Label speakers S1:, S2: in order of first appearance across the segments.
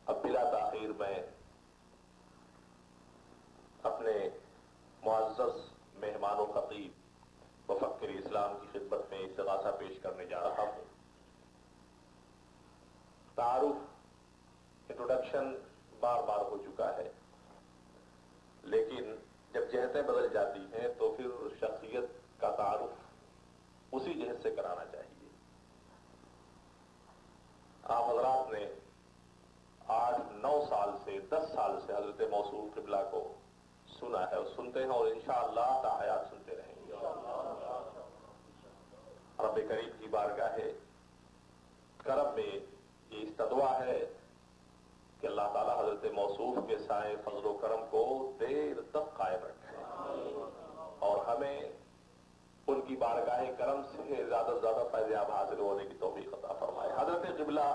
S1: اب بلا تاخیر میں اپنے معزز مہمان و خطیب مفکر اسلام کی خدمت میں استغاثہ پیش کرنے جا رہا ہوں۔ تعارف انٹروڈکشن بار بار ہو چکا ہے، لیکن جب جہتیں بدل جاتی ہیں تو پھر شخصیت کا تعارف اسی جہت سے کرانا چاہیے۔ آپ حضرات نے 8-9 سال سے 10 سال سے حضرت موصوف قبلہ کو سنا ہے اور سنتے ہیں، اور انشاءاللہ تا حیات سنتے رہیں گے۔ رب کریم کی بارگاہ کرم میں یہ استدعا ہے کہ اللہ تعالی حضرت موصوف کے سائے فضل و کرم کو دیر تک قائم رکھے اور ہمیں ان کی بارگاہ کرم سے زیادہ سے زیادہ فیضیاب حاصل ہونے کی توفیق عطا فرمائے۔ حضرت قبلہ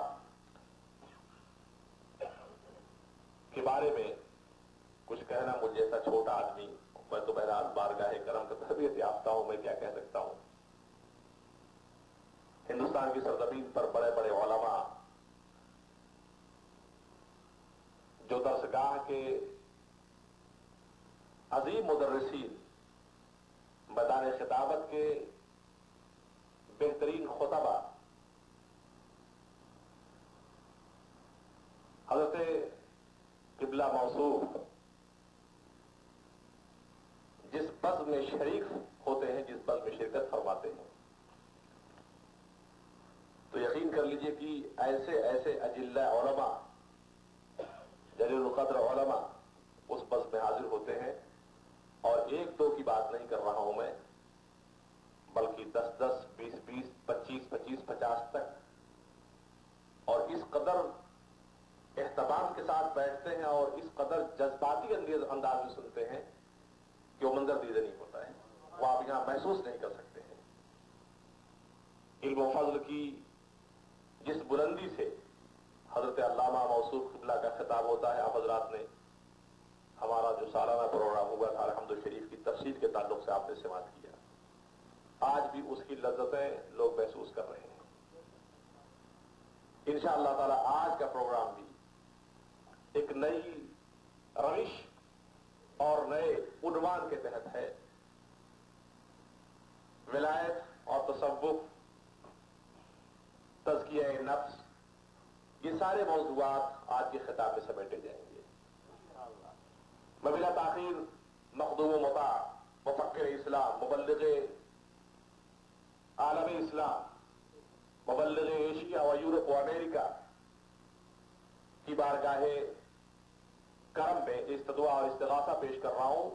S1: کے بارے میں کچھ کہنا مجھ جیسا چھوٹا آدمی، میں تو بہرحال بارگاہ کرم کا تربیت یافتہ ہوں، میں کیا کہہ سکتا ہوں۔ ہندوستان کی سرزمین پر بڑے بڑے علماء جو درسگاہ کے عظیم مدرسین، میدان خطابت کے بہترین خطبہ، حضرت قبلہ موصوف جس بزم میں شریک ہوتے ہیں، جس بزم میں شرکت فرماتے ہیں، تو یقین کر لیجئے کہ ایسے ایسے اجلہ علماء، جلیل القدر علماء اس بزم میں حاضر ہوتے ہیں، اور 1-2 کی بات نہیں کر رہا ہوں میں، بلکہ 10-10 20-20 25-25 50 تک، اور اس قدر اہتمام کے ساتھ بیٹھتے ہیں اور اس قدر جذباتی انداز میں سنتے ہیں کہ وہ منظر دیدہ نہیں ہوتا ہے، وہ آپ یہاں محسوس نہیں کر سکتے ہیں۔ علم و فضل کی جس بلندی سے حضرت علامہ موصوف قبلہ کا خطاب ہوتا ہے، آپ حضرات نے ہمارا جو سالانہ پروگرام ہوا تھا الحمد شریف کی تفسیر کے تعلق سے آپ نے سماعت کیا، آج بھی اس کی لذتیں لوگ محسوس کر رہے ہیں۔ انشاءاللہ تعالی آج کا پروگرام بھی ایک نئی روش اور نئے عنوان کے تحت ہے۔ ولایت اور تصوف، تزکیہ نفس، یہ سارے موضوعات آج کے خطاب میں سمیٹے جائیں گے۔ میں بلا تاخیر مخدوم و مطاع، مفکر اسلام، مبلغ عالم اسلام، مبلغ ایشیا و یورپ و امریکہ کی بارگاہ کرم میں استدعا اور استغاثہ پیش کر رہا ہوں،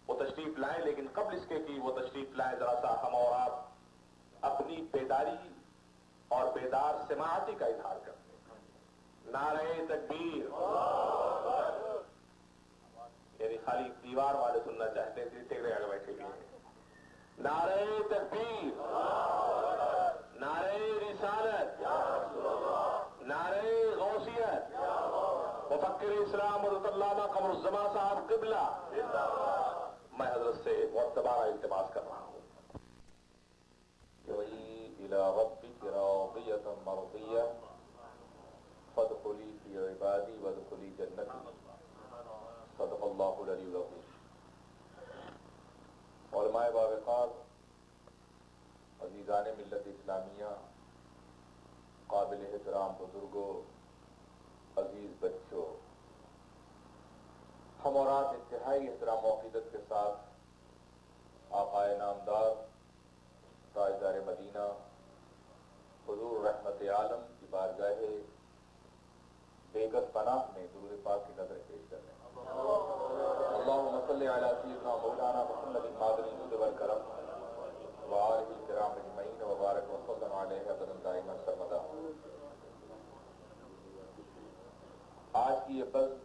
S1: وہ تشریف لائیں، لیکن قبل اس کے کہ وہ تشریف لائیں ذرا سا ہم اور آپ اپنی بیداری اور بیدار سماعتی کا اظہار کرتے ہیں۔ نعرہ تکبیر، یعنی خالی دیوار والے سننا چاہتے ہیں، ٹیکرے آگے بیٹھے ہوئے ہیں۔ نعرہ تکبیر، نعرہ رسالت، نعرہ غوثیت، مفکر اسلام حضرت علامہ قمر الزمان صاحب قبلہ، میں حضرت سے معتبرہ التماس کر رہا ہوں۔ إلى ربك راضية مرضية فادخلي في عبادي وادخلي جنتي، صدق اللہ العلی العظیم۔ علماء باوقار، عزیزان ملت اسلامیہ، قابل احترام بزرگوں، عزیز بچوں، ہم اور آپ انتہائی احترام و عقیدت کے ساتھ آقائے نامدار تاجدار مدینہ حضور رحمت عالم کی بارگاہ بے گس پناہ میں درود پاک کی نظر پیش کر رہے ہیں۔ اللہم صلی علی سیدنا مولانا محمد مادن الجود والکرم وآلہ الکرام اجمعین وبارک وسلم علیہ ابدا دائما سرمدا۔ آج کی یہ بزم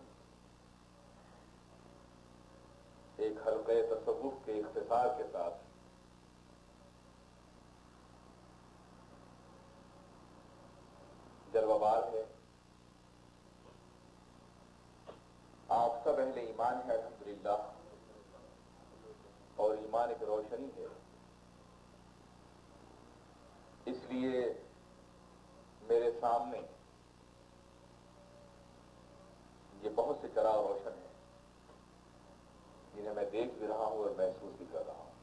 S1: ایک حلقہ تصوف کے اختصار کے ساتھ جلوہ بار ہے۔ آپ سب اہل ایمان ہیں الحمدللہ، اور ایمان ایک روشنی ہے، اس لیے میرے سامنے دیکھ بھی رہا ہوں اور محسوس بھی کر رہا ہوں.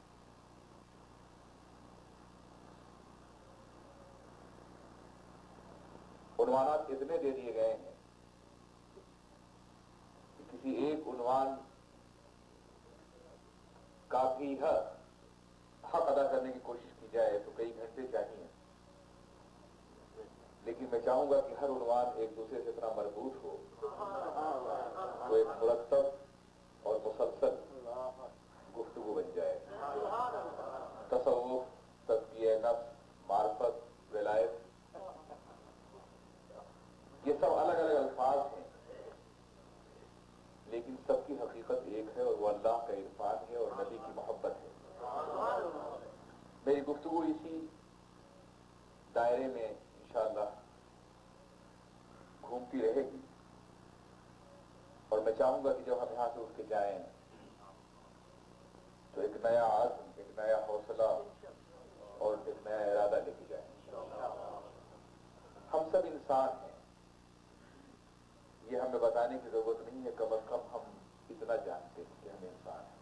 S1: عنوانات اتنے دے دیے گئے ہیں کہ کسی ایک عنوان کا بھی حق ادا کرنے کی کوشش کی جائے تو کئی گھنٹے چاہیے. لیکن میں چاہوں گا کہ ہر عنوان ایک دوسرے سے اتنا مربوط ہو تو ایک مرتب اور مسلسل گفتگو بن جائے. تصوف، تزکیہ نفس، معرفت، ولایت، یہ سب الگ الگ الفاظ ہیں لیکن سب کی حقیقت ایک ہے اور وہ اللہ کا عرفان ہے اور نبی کی محبت ہے. میری گفتگو اسی دائرے میں انشاءاللہ گھومتی رہے گی اور میں چاہوں گا کہ جب ہم یہاں سے اٹھ کے جائیں تو ایک نیا عزم، ایک نیا حوصلہ اور ایک نیا ارادہ لے کے جائیں. ہم سب انسان ہیں، یہ ہمیں بتانے کی ضرورت نہیں ہے، کم از کم ہم اتنا جانتے ہیں کہ ہم انسان ہیں.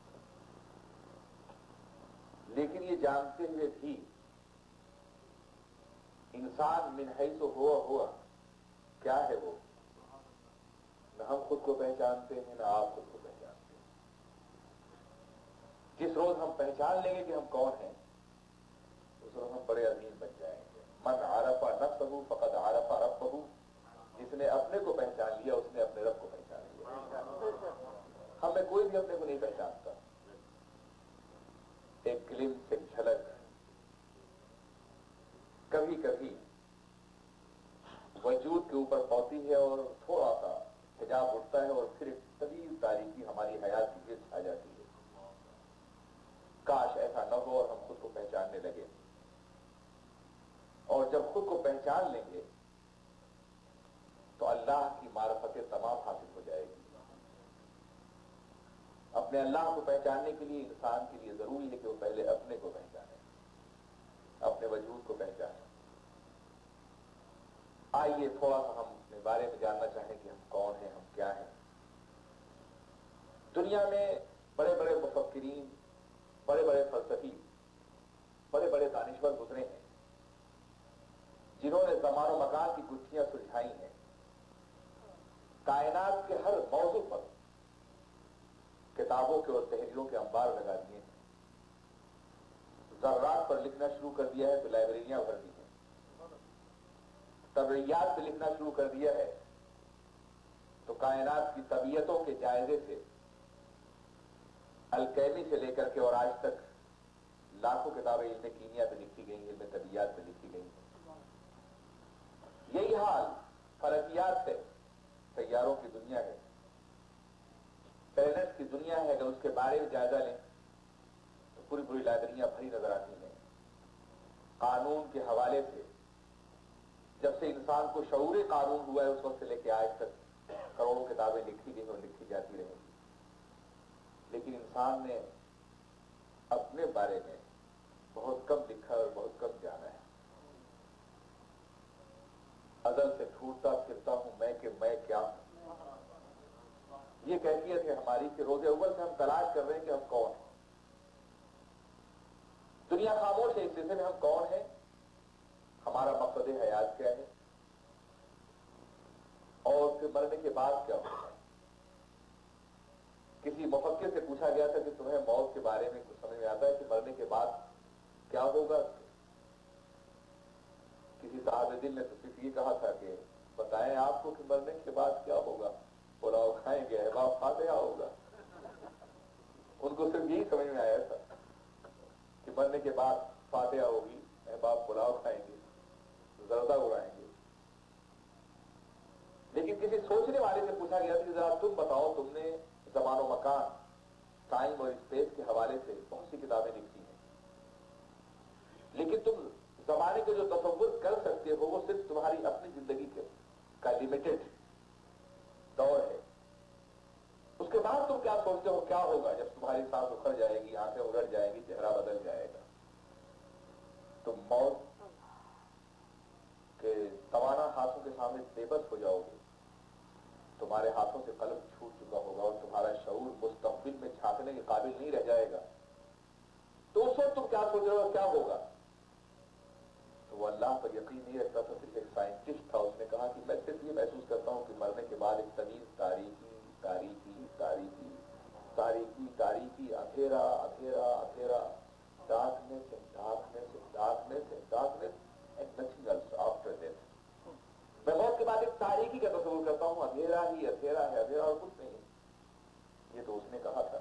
S1: لیکن یہ جانتے ہوئے بھی انسان من حیث ہوا کیا ہے وہ نہ ہم خود کو پہچانتے ہیں نہ آپ خود کو پہچانتے ہیں. جس روز ہم پہچان لیں گے کہ ہم کون ہیں اس روز ہم بڑے عظیم بن جائیں گے. من عرف نفسہ فقد عرف ربہ، جس نے اپنے کو پہچان لیا اس نے اپنے رب کو پہچان لیا. ہمیں کوئی بھی اپنے کو نہیں پہچانتا. ایک گلمس، ایک جھلک کبھی کبھی وجود کے اوپر ہوتی ہے اور تھوڑا سا حجاب اٹھتا ہے اور پھر ایک طویل تاریخی ہماری حیات کی گرد آ جاتی ہے. کاش ایسا نہ ہو اور ہم خود کو پہچاننے لگے. اور جب خود کو پہچان لیں گے تو اللہ کی معرفت تمام حاصل ہو جائے گی. اپنے اللہ کو پہچاننے کے لیے انسان کے لیے ضروری ہے کہ وہ پہلے اپنے کو پہچانے، اپنے وجود کو پہچانے. آئیے تھوڑا سا ہم اپنے بارے میں جاننا چاہیں کہ ہم کون ہیں، ہم کیا ہیں. دنیا میں بڑے بڑے مفکرین، بڑے بڑے فلسفی، بڑے بڑے دانشور گزرے ہیں جنہوں نے زمان و مکان کی گتھیاں سلجھائی ہیں. کائنات کے ہر موضوع پر کتابوں کے اور تحریروں کے انبار لگا دیے ہیں. ذرات پر لکھنا شروع کر دیا ہے تو لائبریریاں بھر دی ہیں. طبعیات پہ لکھنا شروع کر دیا ہے تو کائنات کی طبیعتوں کے جائزے سے الکیمی سے لے کر کے اور آج تک لاکھوں کتابیں علم کیمیا پہ لکھی گئی ہیں، علم طبیعیات پہ لکھی گئی ہیں. یہی حال فلکیات ہے، سیاروں کی دنیا ہے، پلینٹس کی دنیا ہے. اگر اس کے بارے میں جائزہ لیں تو پوری پوری لائبریریاں بھری نظر آتی ہیں. قانون کے حوالے سے جب سے انسان کو شعور قانون ہوا ہے اس وقت سے لے کے آج تک کروڑوں کتابیں لکھی گئی اور لکھی جاتی رہیں گی. لیکن انسان نے اپنے بارے میں بہت کم لکھا اور بہت کم جانا ہے. ازل سے ڈھونڈتا پھرتا ہوں میں کہ میں کیا ہوں. یہ کیفیت ہے ہماری کہ روز اول سے ہم تلاش کر رہے ہیں کہ ہم کون ہیں. دنیا خاموش ہے اس سلسلے میں ہم کون ہیں، ہمارا مقصد حیات کیا ہے اور پھر مرنے کے بعد کیا ہوگا. کسی مفکر سے پوچھا گیا تھا کہ تمہیں موت کے بارے میں کچھ سمجھ میں آتا ہے کہ مرنے کے بعد کیا ہوگا. کسی صاحب دل نے تو صرف یہ کہا تھا کہ بتائیں آپ کو کہ مرنے کے بعد کیا ہوگا. پلاؤ کھائیں گے، احباب فاتحہ ہوگا. ان کو صرف یہی سمجھ میں آیا تھا کہ مرنے کے بعد فاتحہ ہوگی، احباب پلاؤ کھائیں گے، زردہ اڑائیں گے. لیکن کسی سوچنے والے سے پوچھا گیا کہ ذرا تم بتاؤ، تم نے زمان و مکان، ٹائم اور اسپیس کے حوالے سے بہت سی کتابیں لکھی ہیں، لیکن تم زمانے کو جو تصور کر سکتے ہو وہ صرف تمہاری اپنی زندگی کا لمیٹڈ دور ہے. اس کے بعد تم کیا سوچتے ہو کیا ہوگا جب تمہاری سانس اکھڑ جائے گی، آنکھیں اگڑ جائیں گی، چہرہ بدل جائے گا. تم موت کے توانا ہاتھوں کے سامنے بے بس ہو جاؤ گے. تمہارے ہاتھوں سے قلم چھوٹ چکا ہوگا اور تمہارا شعور مستقبل میں جھانکنے کے قابل نہیں اندھیرا ہی اندھیرا ہے، اندھیرا اور کچھ نہیں ہے، یہ تو اس نے کہا تھا،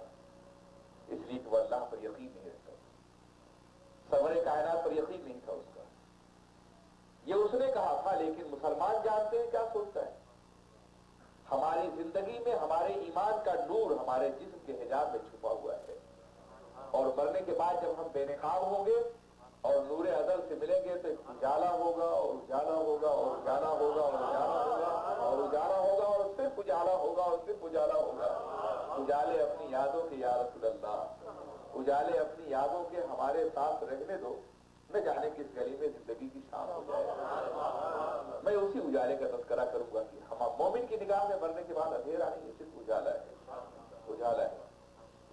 S1: اس لیے کہ وہ اللہ پر یقین نہیں رکھتا، سرور کائنات پر یقین نہیں تھا اس کا، یہ اس نے کہا تھا۔ لیکن مسلمان جانتے ہیں کیا سوچتا ہے؟ ہماری زندگی میں ہمارے ایمان کا نور ہمارے جسم کے حجاب میں چھپا ہوا ہے، اور مرنے کے بعد جب ہم بے نقاب ہوں گے اور نور ازل سے ملیں گے تو ایک اجالا ہوگا اور اجالا ہوگا اور اجالا ہوگا اور اجالا ہوگا اور اجالا ہوگا اور صرف اجالا ہوگا اور صرف اجالا ہوگا۔ اجالے اپنی یادوں کے یا رسول اللہ، اجالے اپنی یادوں کے ہمارے ساتھ رہنے دو، نہ جانے کس گلی میں زندگی کی شام ہو جائے۔ میں اسی اجالے کا تذکرہ کروں گا کہ ہم مومن کی نگاہ میں مرنے کے بعد اندھیرا نہیں ہے، صرف اجالا ہے، اجالا ہے،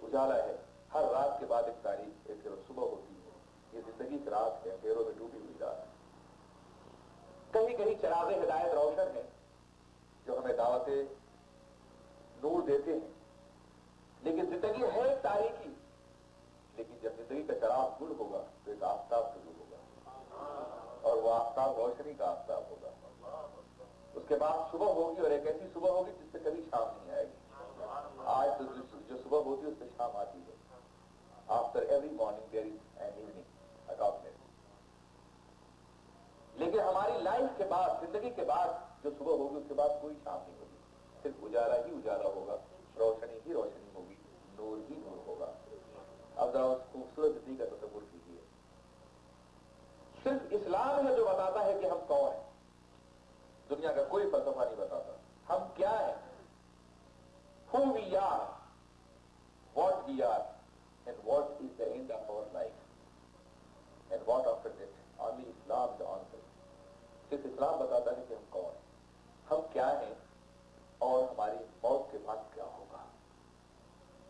S1: اجالا ہے۔ ہر رات کے بعد ایک تاریخ، ایک صبح ہوتی ہے، یہ زندگی کی رات ہے، اندھیروں میں ڈوبی ہوئی رات ہے۔ کہیں کہیں چراغ ہدایت روشن ہے جو ہمیں دعوت نور دیتے ہیں، لیکن زندگی ہے ایک تاریخی، لیکن جب زندگی کا چراغ گل ہوگا تو ایک آفتاب ضرور ہوگا، اور وہ آفتاب روشنی کا آفتاب ہوگا۔ اس کے بعد صبح ہوگی، اور ایک ایسی صبح ہوگی جس سے کبھی شام نہیں آئے گی۔ آج تو جو صبح ہوتی ہے اس پہ شام آتی ہے۔ After every morning there is an evening adapted. لیکن ہماری لائف کے بعد، زندگی کے بعد جو صبح ہوگی اس کے بعد کوئی شام نہیں ہوگی، صرف اجالا ہی اجالا ہوگا، روشنی ہی روشنی ہوگی، نور ہی نور ہوگا۔ اب ذرا اس خوبصورت زندگی کا تصور کیجیے۔ صرف اسلام ہے جو بتاتا ہے کہ ہم کون ہیں، دنیا کا کوئی فلسفہ نہیں بتاتا ہم کیا ہیں، who we are, what we are, and what is the end of our life, and what after death. Only Islam is the answer. صرف اسلام بتاتا ہے کہ ہم کون ہیں، ہم کیا ہیں، اور ہماری موت کے بعد کیا ہوگا۔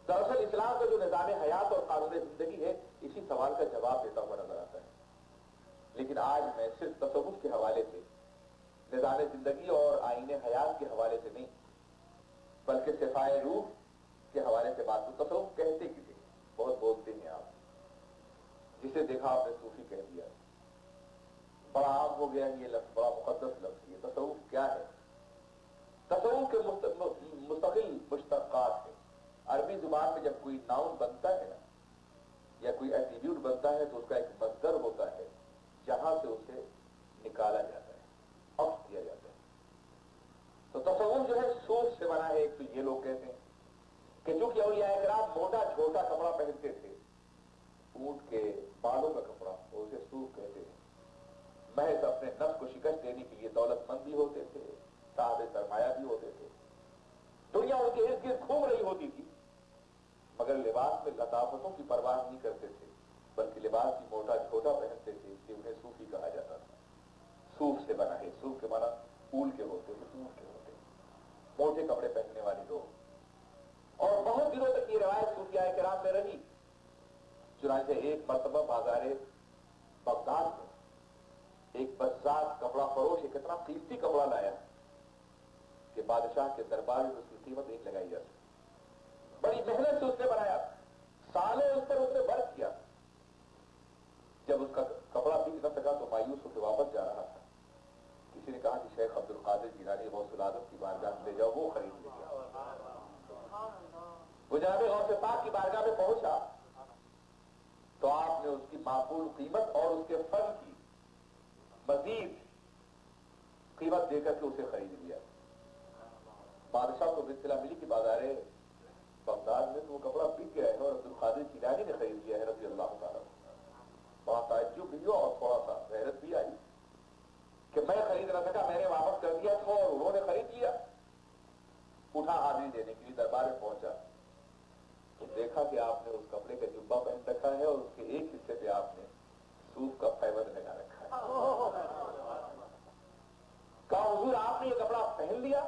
S1: دراصل اسلام کا جو نظام حیات اور قانون زندگی ہے اسی سوال کا جواب دیتا ہوا نظر آتا ہے۔ لیکن آج میں صرف تصوف کے حوالے سے، نظام زندگی اور آئین حیات کے حوالے سے نہیں، بلکہ صفائے روح کے حوالے سے بات کروں۔ تصوف کہتے کسے بہت بولتے ہیں آپ، جسے دیکھا آپ نے صوفی کہہ دیا، بڑا عام ہو گیا یہ لفظ، بڑا مقدس لفظ۔ یہ تصوف کیا ہے؟ تصوف کے مستقل مشتقات ہیں۔ عربی زبان میں جب کوئی ناؤن بنتا ہے نا، یا کوئی ایٹریبیوٹ بنتا ہے تو اس کا ایک مصدر ہوتا ہے جہاں سے اسے نکالا جاتا ہے، عطف کیا جاتا ہے۔ تو تصوف جو ہے صوف سے بنا ہے۔ ایک تو یہ لوگ کہتے ہیں کہ چونکہ اولیاء کرام موٹا چھوٹا کپڑا پہنتے تھے، اونٹ کے بالوں کا کپڑا، اسے صوف کہتے ہیں۔ محض اپنے نفس کو شکست دینے کے لیے دولت مند بھی ہوتے تھے، صاحب سرمایہ بھی ہوتے تھے، دنیا ان کے ارد گرد گھوم رہی ہوتی تھی، مگر لباس میں لطافتوں کی پرواہ نہیں کرتے تھے، بلکہ لباس بھی موٹا چھوٹا پہنتے تھے، اس لیے انہیں صوفی کہا جاتا تھا۔ صوف سے بنا ہے، صوف کے معنی اون کے ہوتے ہیں، اون کے ہوتے ہیں، موٹے کپڑے پہننے والے لوگ۔ اور بہت دنوں تک یہ روایت صوفیاء کرام میں رہی، چنانچہ ایک مرتبہ بازار بغداد میں ایک بزاز کپڑا فروش ایک اتنا قیمتی کپڑا لایا کہ بادشاہ کے دربار میں اس کی قیمت نہیں لگائی جا سکتی۔ بڑی محنت سے اس نے بنایا، سالوں اس پر اس نے برف کیا۔ جب اس کا کپڑا بک نہ سکا تو مایوس ہو کے واپس جا رہا تھا، کسی نے کہا کہ شیخ عبد القادر جیلانی غوث العظم کی بارگاہ میں لے جاؤ، وہ خرید لے گیا۔ وہ جناب غوث پاک کی بارگاہ میں پہنچا تو آپ نے اس کی معقول قیمت اور اس کے فن کی مزید قیمت دے کر کے اسے خرید لیا۔ بادشاہ کو اطلاع ملی کہ بازار بغداد میں تو وہ کپڑا بک گیا ہے اور عبد القادر جیلانی نے خرید لیا ہے رضی اللہ تعالیٰ۔ بڑا تعجب بھی ہوا اور تھوڑا سا حیرت بھی آئی کہ میں خرید نہ سکا، میں نے واپس کر دیا تھا اور انہوں نے خرید لیا۔ اٹھا حاضری دینے کے لیے دربار میں پہنچا تو دیکھا کہ آپ نے اس کپڑے کا جبہ پہن رکھا ہے اور اس کے ایک حصے پہ آپ نے صوف کا فیبر لگا رکھا ہے۔ کہا حضور آپ نے یہ کپڑا پہن لیا؟